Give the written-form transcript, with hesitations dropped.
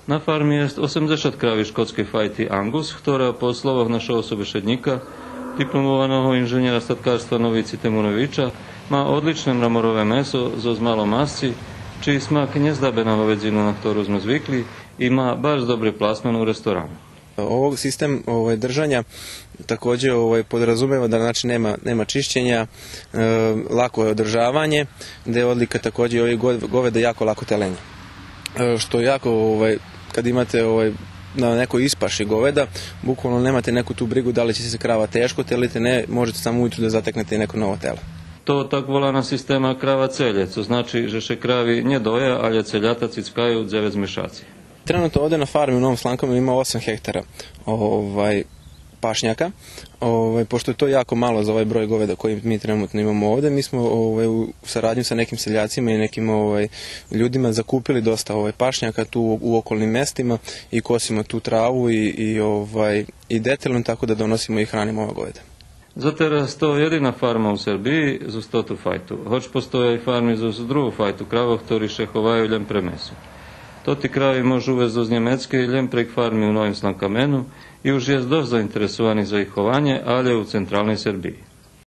Na farmi jest 80 krawi szkockiej fajty Angus, która po słowach naszego sobеседnika, diplomowanego inženjera statkarstva Novici Temunovića, ma odlične mramorové meso zo malo masci, čiji smak ne zdabe na vedzinu na ktoru smo zvikli i ima baš dobre plasman u restoranu. Ovog sistem držanja također podrazumeva da znači nema čišćenja, lako je održavanje, gdje je odlika također ovih goveda jako lako telenje. Što jako, kad imate na nekoj ispaši goveda, bukvalno nemate neku tu brigu da li će se krava teško teliti, ne, možete samo ujutru da zateknete neko novo telo. To tak volana sistema krava celje, co znači že še kravi nje doja, ali celjata cickaju 9 mešaci. Trenutno ovdje na farmi u Novom Slankomu ima 8 hektara pašnjaka. Pošto je to jako malo za ovaj broj goveda koji mi trenutno imamo ovdje, mi smo u saradnju sa nekim seljacima i nekim ljudima zakupili dosta pašnjaka tu u okolnim mestima i kosimo tu travu i detaljno, tako da donosimo i hranimo ova goveda. Za teraz to jedina farma u Srbiji za 100 fajtu, hoć postoje i farmi za drugu fajtu kravov, ktorí še chovajú len pre meso. Toti kravi môžu uvезť z Německé len prek farmy u Novém Slankamenu i už je dosť zainteresovaný za ich chovanie, ale u centrálnej Srbiji.